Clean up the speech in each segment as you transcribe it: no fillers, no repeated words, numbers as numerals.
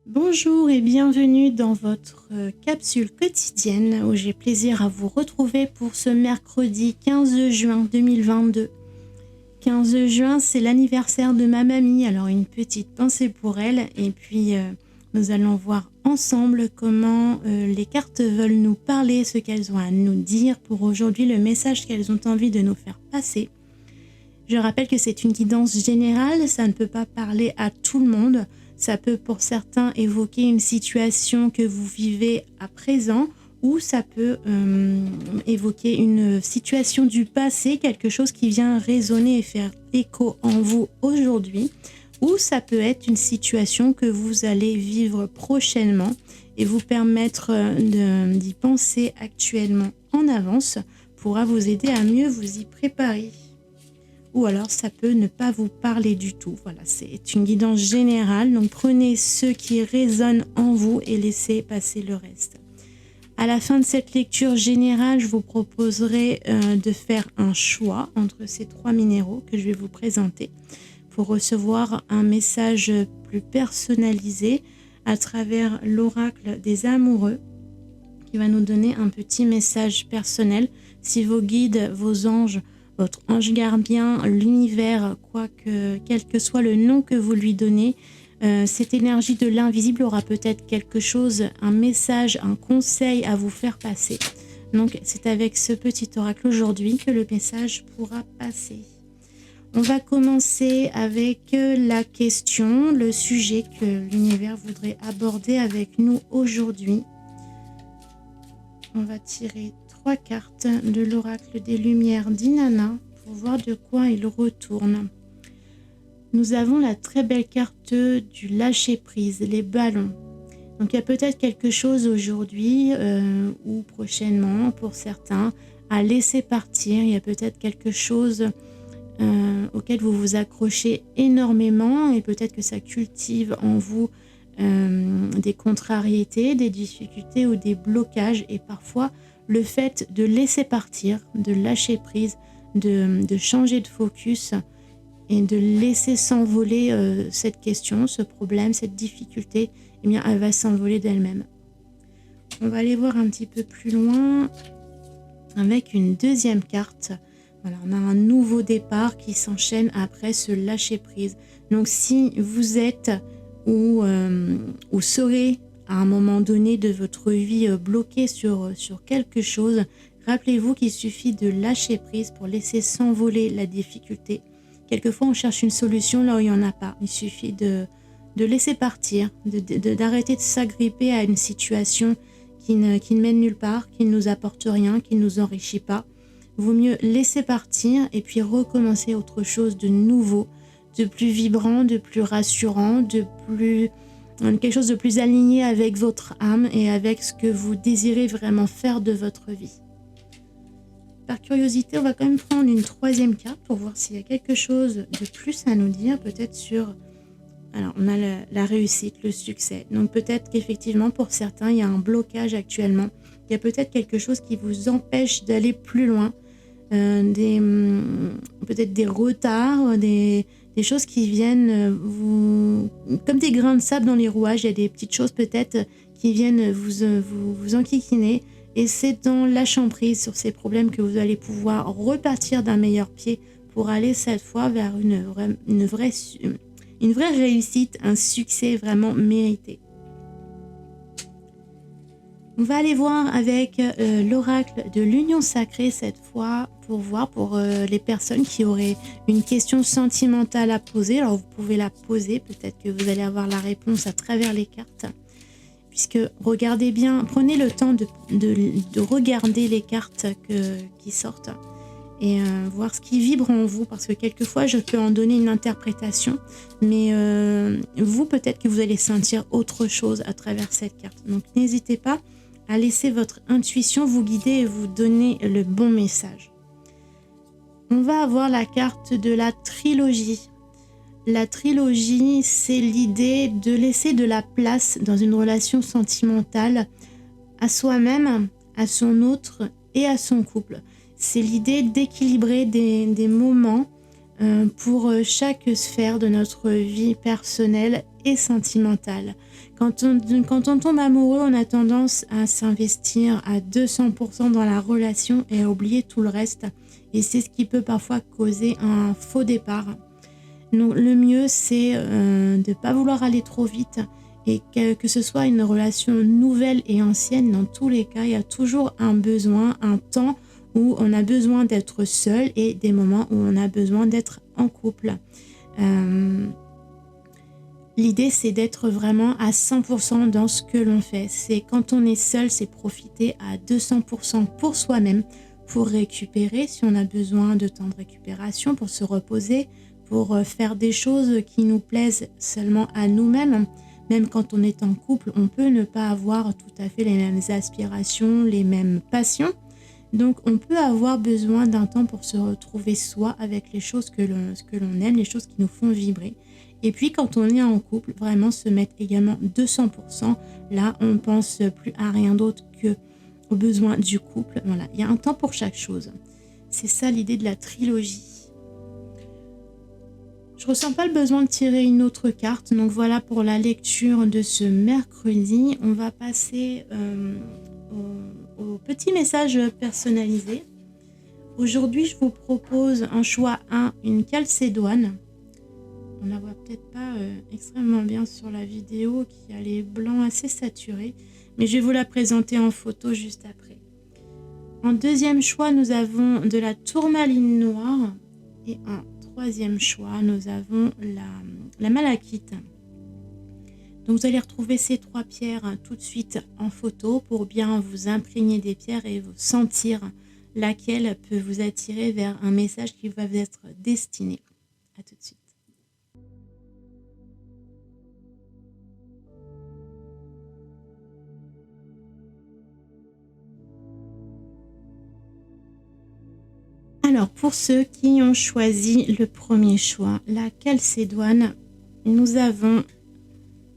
Bonjour et bienvenue dans votre capsule quotidienne où j'ai plaisir à vous retrouver pour ce mercredi 15 juin 2022. 15 juin, c'est l'anniversaire de ma mamie, alors une petite pensée pour elle et puis nous allons voir ensemble comment les cartes veulent nous parler, ce qu'elles ont à nous dire pour aujourd'hui, le message qu'elles ont envie de nous faire passer. Je rappelle que c'est une guidance générale, ça ne peut pas parler à tout le monde. Ça peut pour certains évoquer une situation que vous vivez à présent ou ça peut évoquer une situation du passé, quelque chose qui vient résonner et faire écho en vous aujourd'hui. Ou ça peut être une situation que vous allez vivre prochainement et vous permettre d'y penser actuellement en avance pourra vous aider à mieux vous y préparer. Ou alors ça peut ne pas vous parler du tout. Voilà, c'est une guidance générale, donc prenez ce qui résonne en vous et laissez passer le reste. À la fin de cette lecture générale, je vous proposerai de faire un choix entre ces trois minéraux que je vais vous présenter pour recevoir un message plus personnalisé à travers l'oracle des amoureux qui va nous donner un petit message personnel. Si vos guides, vos anges, votre ange gardien, l'univers, quel que soit le nom que vous lui donnez, cette énergie de l'invisible aura peut-être quelque chose, un message, un conseil à vous faire passer. Donc c'est avec ce petit oracle aujourd'hui que le message pourra passer. On va commencer avec la question, le sujet que l'univers voudrait aborder avec nous aujourd'hui. On va tirer 3 cartes de l'oracle des lumières d'Inanna pour voir de quoi il retourne. Nous avons la très belle carte du lâcher-prise, les ballons. Donc il y a peut-être quelque chose aujourd'hui ou prochainement pour certains à laisser partir. Il y a peut-être quelque chose auquel vous vous accrochez énormément et peut-être que ça cultive en vous des contrariétés, des difficultés ou des blocages et parfois le fait de laisser partir, de lâcher prise, de changer de focus et de laisser s'envoler cette question, ce problème, cette difficulté, eh bien, elle va s'envoler d'elle-même. On va aller voir un petit peu plus loin avec une deuxième carte. Voilà, on a un nouveau départ qui s'enchaîne après ce lâcher prise. Donc si vous êtes ou serez à un moment donné de votre vie bloqué sur quelque chose, rappelez-vous qu'il suffit de lâcher prise pour laisser s'envoler la difficulté. Quelquefois, on cherche une solution là où il n'y en a pas. Il suffit de laisser partir, d'arrêter de s'agripper à une situation qui ne mène nulle part, qui ne nous apporte rien, qui ne nous enrichit pas. Vaut mieux laisser partir et puis recommencer autre chose de nouveau, de plus vibrant, de plus rassurant, quelque chose de plus aligné avec votre âme et avec ce que vous désirez vraiment faire de votre vie. Par curiosité, on va quand même prendre une troisième carte pour voir s'il y a quelque chose de plus à nous dire, peut-être sur... Alors, on a la réussite, le succès. Donc peut-être qu'effectivement, pour certains, il y a un blocage actuellement. Il y a peut-être quelque chose qui vous empêche d'aller plus loin. Peut-être des retards, des choses qui viennent comme des grains de sable dans les rouages. Il y a des petites choses peut-être qui viennent vous enquiquiner. Et c'est dans lâchant prise sur ces problèmes que vous allez pouvoir repartir d'un meilleur pied pour aller cette fois vers une vraie réussite, un succès vraiment mérité. On va aller voir avec l'oracle de l'union sacrée cette fois pour voir pour les personnes qui auraient une question sentimentale à poser. Alors vous pouvez la poser, peut-être que vous allez avoir la réponse à travers les cartes. Puisque regardez bien, prenez le temps de regarder les cartes qui sortent et voir ce qui vibre en vous. Parce que quelquefois je peux en donner une interprétation, mais vous peut-être que vous allez sentir autre chose à travers cette carte. Donc n'hésitez pas à laisser votre intuition vous guider et vous donner le bon message. On va avoir la carte de la trilogie. La trilogie, c'est l'idée de laisser de la place dans une relation sentimentale à soi-même, à son autre et à son couple. C'est l'idée d'équilibrer des moments pour chaque sphère de notre vie personnelle et sentimentale. Quand on tombe amoureux, on a tendance à s'investir à 200% dans la relation et à oublier tout le reste. Et c'est ce qui peut parfois causer un faux départ. Donc, le mieux, c'est de ne pas vouloir aller trop vite et que ce soit une relation nouvelle et ancienne. Dans tous les cas, il y a toujours un besoin, un temps où on a besoin d'être seul et des moments où on a besoin d'être en couple. L'idée, c'est d'être vraiment à 100% dans ce que l'on fait. C'est quand on est seul, c'est profiter à 200% pour soi-même, pour récupérer si on a besoin de temps de récupération, pour se reposer, pour faire des choses qui nous plaisent seulement à nous-mêmes. Même quand on est en couple, on peut ne pas avoir tout à fait les mêmes aspirations, les mêmes passions. Donc, on peut avoir besoin d'un temps pour se retrouver soi avec les choses que l'on aime, les choses qui nous font vibrer. Et puis, quand on est en couple, vraiment se mettre également 200%. Là, on ne pense plus à rien d'autre qu'aux besoins du couple. Voilà, il y a un temps pour chaque chose. C'est ça l'idée de la trilogie. Je ne ressens pas le besoin de tirer une autre carte. Donc, voilà pour la lecture de ce mercredi. On va passer au petit message personnalisé. Aujourd'hui, je vous propose un choix 1, une calcédoine. On la voit peut-être pas extrêmement bien sur la vidéo qui a les blancs assez saturés, mais je vais vous la présenter en photo juste après. En deuxième choix, nous avons de la tourmaline noire et en troisième choix, nous avons la malachite. Donc vous allez retrouver ces trois pierres tout de suite en photo pour bien vous imprégner des pierres et vous sentir laquelle peut vous attirer vers un message qui va vous être destiné. À tout de suite. Alors pour ceux qui ont choisi le premier choix, la calcédoine, nous avons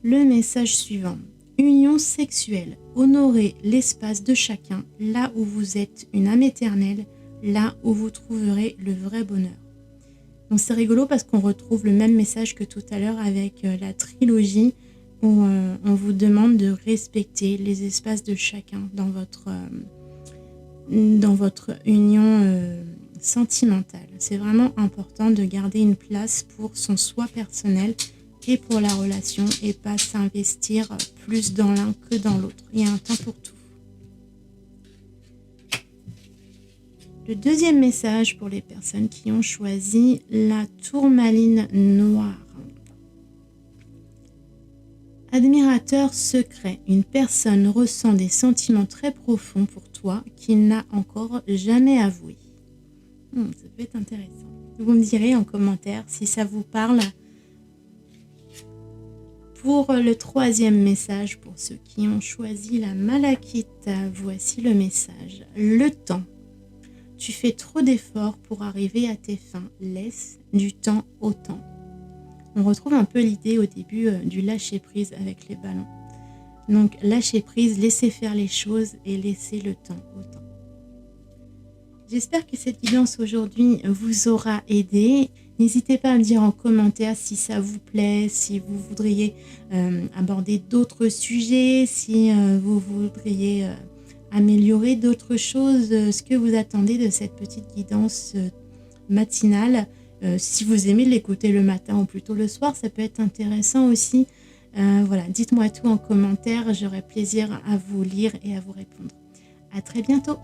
le message suivant. Union sexuelle. Honorez l'espace de chacun, là où vous êtes une âme éternelle, là où vous trouverez le vrai bonheur. Donc c'est rigolo parce qu'on retrouve le même message que tout à l'heure avec la trilogie où on vous demande de respecter les espaces de chacun dans votre union sentimentale. C'est vraiment important de garder une place pour son soi personnel et pour la relation et pas s'investir plus dans l'un que dans l'autre. Il y a un temps pour tout. Le deuxième message pour les personnes qui ont choisi la tourmaline noire. Admirateur secret, une personne ressent des sentiments très profonds pour toi qu'il n'a encore jamais avoués. Ça peut être intéressant. Vous me direz en commentaire si ça vous parle. Pour le troisième message, pour ceux qui ont choisi la malachite, voici le message. Le temps. Tu fais trop d'efforts pour arriver à tes fins. Laisse du temps au temps. On retrouve un peu l'idée au début du lâcher-prise avec les ballons. Donc, lâcher prise, laisser faire les choses et laisser le temps au temps. J'espère que cette guidance aujourd'hui vous aura aidé. N'hésitez pas à me dire en commentaire si ça vous plaît, si vous voudriez aborder d'autres sujets, si vous voudriez améliorer d'autres choses, ce que vous attendez de cette petite guidance matinale. Si vous aimez l'écouter le matin ou plutôt le soir, ça peut être intéressant aussi. Voilà, dites-moi tout en commentaire, j'aurai plaisir à vous lire et à vous répondre. À très bientôt.